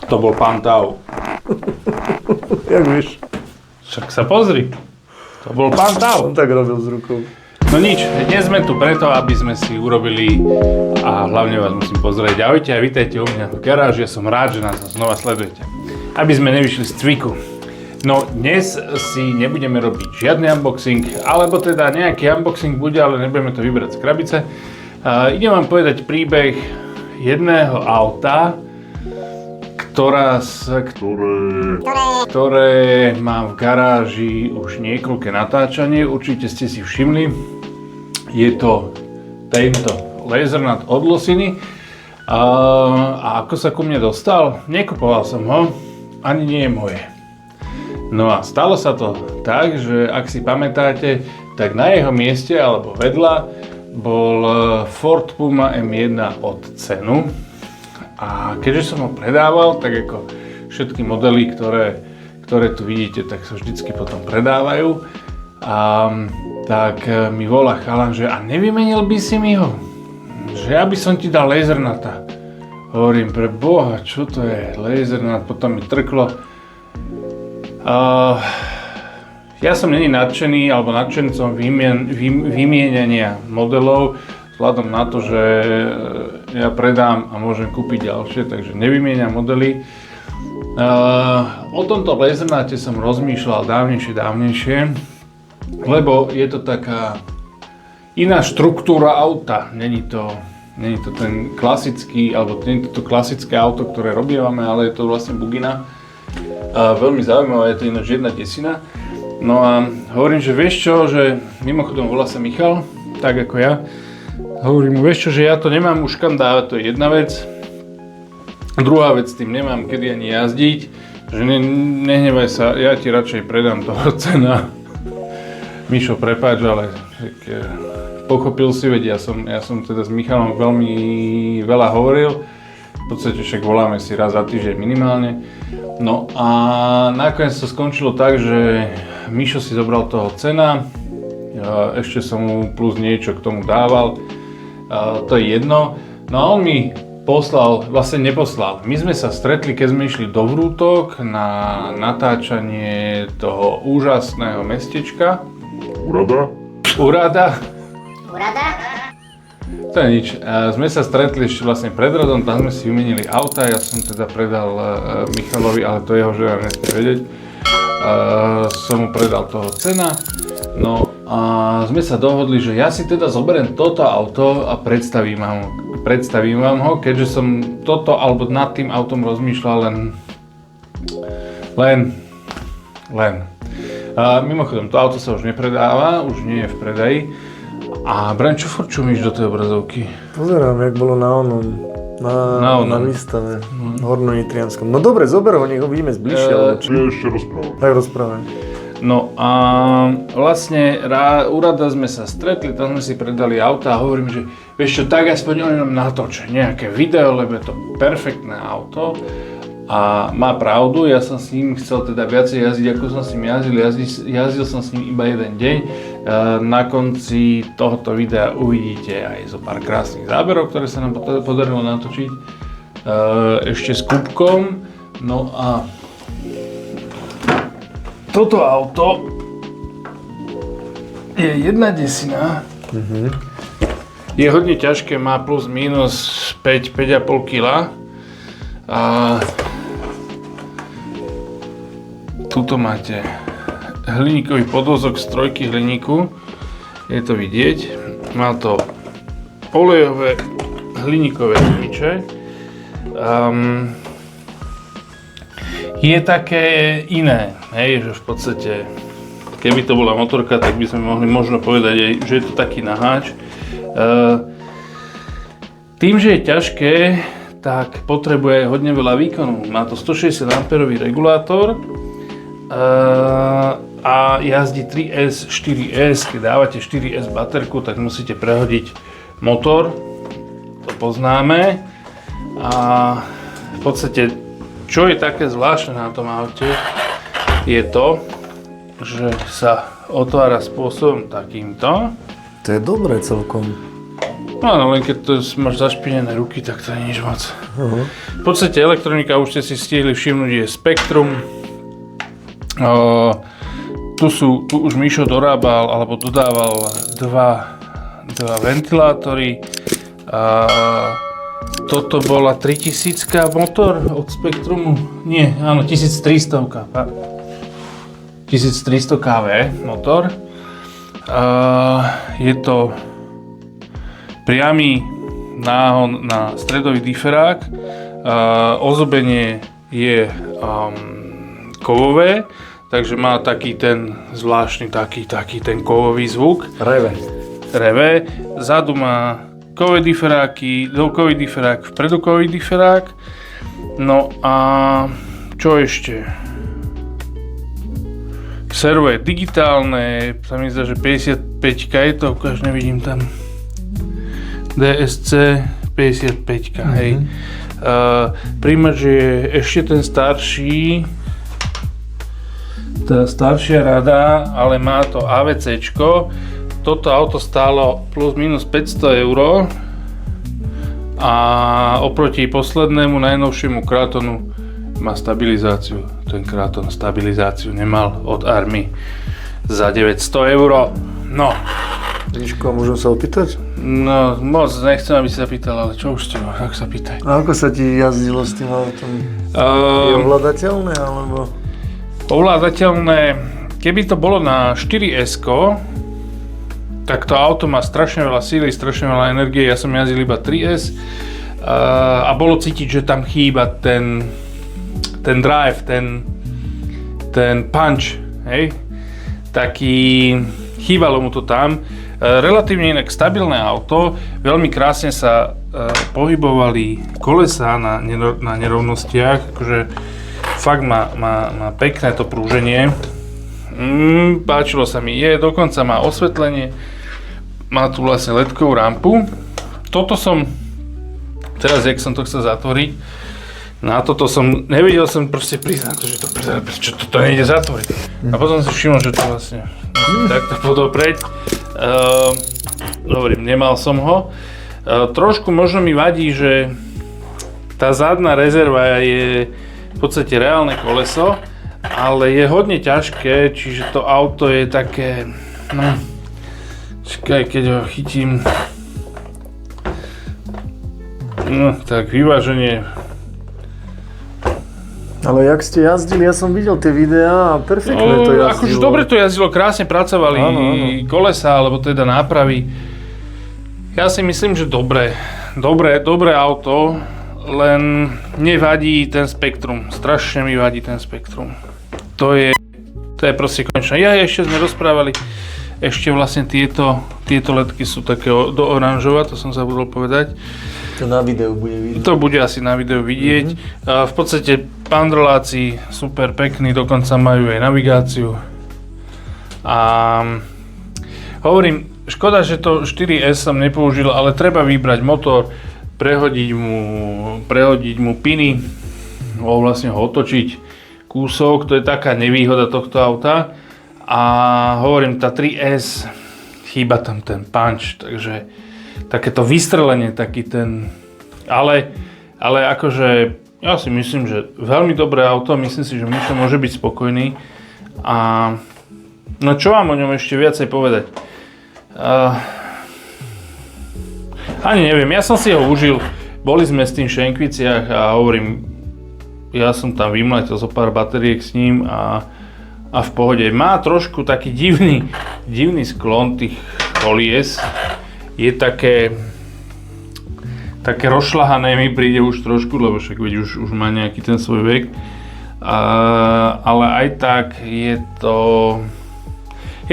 To bol pán Tau. Jak vieš? Však sa pozri. To bol pán Tau. On tak robil s rukou. No nič, dnes sme tu preto, aby sme si urobili a hlavne vás musím pozrieť. Ahojte a vítajte u mňa v garáži. Ja som rád, že nás znova sledujete. Aby sme nevyšli z cviku. No dnes si nebudeme robiť žiadny unboxing, alebo teda nejaký unboxing bude, ale nebudeme to vybrať z krabice. Idem vám povedať príbeh jedného auta, ktoré mám v garáži už niekoľké natáčanie, určite ste si všimli. Je to tento Lasernut od Losiny. A ako sa ku mne dostal? Nekupoval som ho, ani nie je moje. No a stalo sa to tak, že ak si pamätáte, tak na jeho mieste alebo vedľa bol Ford Puma M1 od Cenu. A keďže som ho predával, tak ako všetky modely, ktoré tu vidíte, tak sa vždycky potom predávajú. Tak mi volá chalan, že a nevymenil by si mi ho? Že ja by som ti dal Lasernuta. Hovorím, pre Boha, čo to je Lasernut? Potom mi trklo. Ja som není nadšený alebo nadšencom vymienania modelov, vzhľadom na to, že ja predám a môžem kúpiť ďalšie, takže nevymieňam modely. O tomto Lasernute som rozmýšľal dávnejšie, lebo je to taká iná štruktúra auta. Není to ten klasický, alebo nie je to klasické auto, ktoré robievame, ale je to vlastne bugina. Veľmi zaujímavá, je to ináč jedna desina. No a hovorím, že vieš čo, že mimochodom volá sa Michal, tak ako ja. Hovorím mu, vieš čo, že ja to nemám už kam dávať, to je jedna vec. Druhá vec, s tým nemám kedy ani jazdiť, že nehnevaj sa, ja ti radšej predám toho Cena. Mišo, prepáč, ale pochopil si, veď ja som teda s Michalom veľmi veľa hovoril. V podstate však voláme si raz za týždeň minimálne. No a nakoniec to skončilo tak, že Mišo si zobral toho Cena, ešte som mu plus niečo k tomu dával. To je jedno. No a on mi neposlal. My sme sa stretli, keď sme išli do Vrútok na natáčanie toho úžasného mestečka. Urada? To je nič. Sme sa stretli ešte vlastne pred rodom, tam sme si vymenili auta, ja som teda predal Michalovi, ale to jeho žena nesmie vedieť. Som mu predal toho Cena. No a sme sa dohodli, že ja si teda zoberiem toto auto a predstavím vám ho, keďže som toto alebo nad tým autom rozmýšľal len. Mimochodom, to auto sa už nepredáva, už nie je v predaji. A Bran, čo forčumíš do tej obrazovky? Pozerám, jak bolo na výstave horno-nitrianskom. No dobre, zober ho, nech ho vidíme zbližšie. Ešte rozprávam. Tak rozprávaj. No a vlastne Urada sme sa stretli, tam sme si predali auta a hovorím, že vieš čo, tak aspoň o ňom natoč nejaké video, lebo je to perfektné auto a má pravdu, ja som s ním chcel teda viacej jazdiť, ako som s ním jazdil som s ním iba jeden deň. Na konci tohoto videa uvidíte aj zo pár krásnych záberov, ktoré sa nám podarilo natočiť ešte s Kubkom. No a toto auto je jedna desina. Je hodne ťažké, má plus minus 5,5 kg. A tuto máte hliníkový podvozok z trojky hliníku. Je to vidieť. Má to olejové hliníkové gumiče. Je také iné, hej, že v podstate, keby to bola motorka, tak by sme mohli možno povedať aj, že je to taký naháč. Tým, že je ťažké, tak potrebuje hodne veľa výkonu. Má to 160 A regulátor a jazdí 3S, 4S. Keď dávate 4S baterku, tak musíte prehodiť motor, to poznáme. A v podstate, čo je také zvláštne na tom aute, je to, že sa otvára spôsobom takýmto. To je dobré celkom. Áno, len keď to máš zašpinené ruky, tak to je nič moc. V podstate elektronika, už ste si stihli všimnúť, je Spektrum. Tu už Mišo dorábal, alebo dodával dva ventilátory. Toto bola 3000 motor od Spektrumu. Nie, áno, 1300 kV motor. Je to priamy náhon na stredový diferák. Ozobenie je kovové, takže má taký ten zvláštny taký ten kovový zvuk. Reve. Zadu má kovové diferáky, dvojkový diferák, vpredukový diferák. No a čo ešte? Servo je digitálne, sa mi zdá, že 55 je to, ukáž, nevidím tam. DSC 55, hej. Príjimač je ešte ten starší, tá staršia rada, ale má to AVCčko. Toto auto stálo plus minus 500 € a oproti poslednému najnovšiemu Kratonu má stabilizáciu. Ten Kraton stabilizáciu nemal od Army za 900 €. No. Miško, môžem sa opýtať? No, moc nechcem, aby si sa pýtal, ale čo už ste, tak sa pýtaj. A ako sa ti jazdilo s tým autom? Je ovládateľné, alebo? Ovládateľné, keby to bolo na 4S-ko, tak to auto má strašne veľa síly, strašne veľa energie, ja som jazdil iba 3S a bolo cítiť, že tam chýba ten drive, ten punch, hej? Taký, chýbalo mu to tam. Relatívne inak stabilné auto, veľmi krásne sa pohybovali kolesá na nerovnostiach, akože fakt má pekné to prúženie. Páčilo sa mi, dokonca má osvetlenie. Má tu vlastne ledkovú rampu. Toto som, teraz jak som to chcel zatvoriť, na toto som, nevedel som proste prísť na to, že prečo to nejde zatvoriť. A potom si všimol, že to vlastne takto podopreť. Hovorím, nemal som ho. Trošku možno mi vadí, že tá zadná rezerva je v podstate reálne koleso, ale je hodne ťažké, čiže to auto je také, no, čakaj, keď ho chytím, no, tak vyváženie. Ale jak ste jazdili, ja som videl tie videá a perfektne to jazdilo. Akože dobre to jazdilo, krásne pracovali kolesa, alebo teda nápravy. Ja si myslím, že dobré auto, len nevadí ten Spektrum, strašne mi vadí ten Spektrum. To je proste konečné. Ešte sme rozprávali, ešte vlastne tieto ledky sú také do oranžova, to som zabudol povedať. To na videu bude vidieť. To bude asi na videu vidieť. V podstate pandroláci super pekný, dokonca majú aj navigáciu. A hovorím, škoda, že to 4S som nepoužil, ale treba vybrať motor, prehodiť mu piny, vlastne ho otočiť kúsok, to je taká nevýhoda tohto auta. A hovorím, tá 3S, chýba tam ten punch, takže takéto vystrelenie, taký ten, ale akože ja si myslím, že veľmi dobré auto, myslím si, že Mišo môže byť spokojný. A no čo vám o ňom ešte viacej povedať? Ani neviem, ja som si ho užil, boli sme s tým v Šenkviciach a hovorím, ja som tam vymletel zo pár batériek s ním a v pohode. Má trošku taký divný sklon tých kolies, je také rozšľahané mi príde už trošku, lebo však veď už má nejaký ten svoj vek, ale aj tak je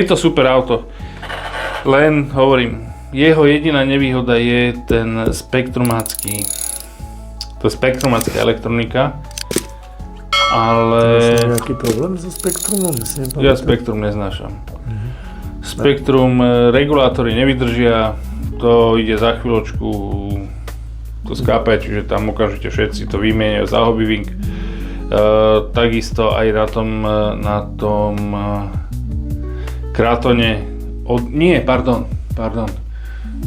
to super auto, len hovorím, jeho jediná nevýhoda je ten spektrumácky elektronika, ale... Máš nejaký problém so Spektrumom? Ja Spektrum neznášam. Spektrum, regulátory nevydržia, to ide za chvíľočku, to skápe, čiže tam okamžite všetci to vymieňajú za hobbyving. Takisto aj na tom Kratone,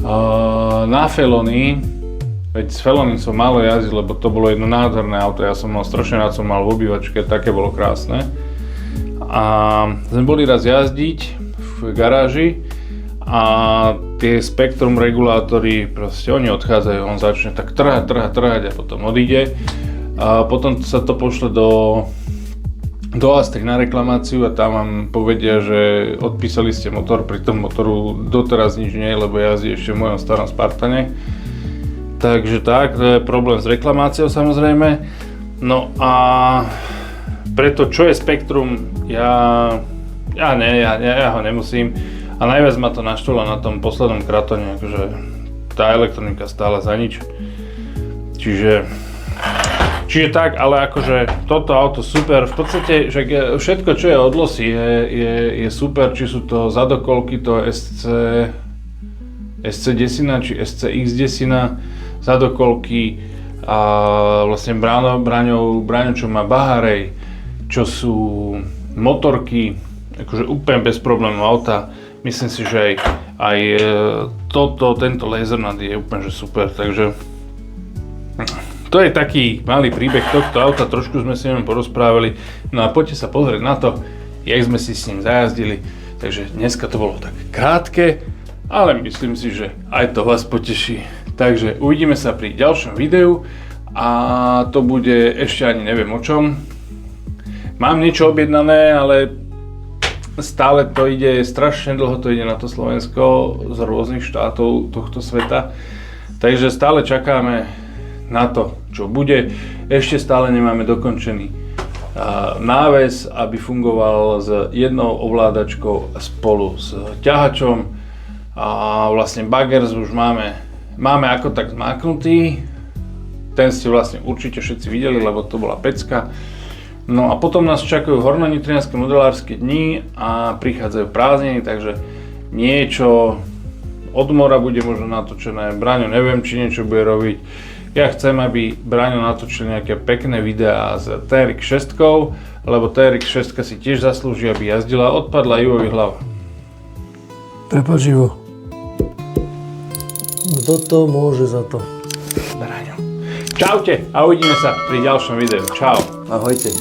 Na Felony, veď s Felony som málo jazdil, lebo to bolo jedno nádherné auto, ja som mal strašne rád, som mal v obývačke, také bolo krásne. A sme boli raz jazdiť v garáži a tie spektrum regulátory, proste oni odchádzajú, on začne tak trhať a potom odíde. A potom sa to pošle do Astry na reklamáciu a tam vám povedia, že odpísali ste motor, pri tom motoru doteraz nič nie je, lebo jazdí ešte v mojom starom Spartane. Takže tak, to je problém s reklamáciou samozrejme. No a preto čo je spektrum, ja ho nemusím a najviac ma to naštvalo na tom poslednom Kratone, akože tá elektronika stála za nič. Čiže tak, ale akože toto auto super, v podstate že všetko čo je od Losi je super, či sú to zadokolky, to SC10 či SCX10 zadokolky a vlastne Braňo čo má Baharej, čo sú motorky, akože úplne bez problémov auta. Myslím si, že aj tento Lasernut je úplne že super, takže to je taký malý príbeh tohto auta, trošku sme si o ňom porozprávali, no a poďte sa pozrieť na to, jak sme si s ním zajazdili, takže dneska to bolo tak krátke, ale myslím si, že aj to vás poteší. Takže uvidíme sa pri ďalšom videu a to bude ešte ani neviem o čom. Mám niečo objednané, ale stále to ide, strašne dlho to ide na to Slovensko z rôznych štátov tohto sveta, takže stále čakáme na to, čo bude. Ešte stále nemáme dokončený náves, aby fungoval s jednou ovládačkou spolu s ťahačom. A vlastne bagers už máme ako tak zmáknutý. Ten ste vlastne určite všetci videli, lebo to bola pecka. No a potom nás čakajú hornonitrianske modelárske dni a prichádzajú prázdniny, takže niečo od mora bude možno natočené. Braňo neviem, či niečo bude robiť. Ja chcem, aby Braňo natočil nejaké pekné videá s TRX 6, lebo TRX 6 si tiež zaslúži, aby jazdila. Odpadla Ivovi hlava. Prepáč, Ivo. Kto to môže za to? Braňo. Čaute a uvidíme sa pri ďalšom videu. Čau. Ahojte.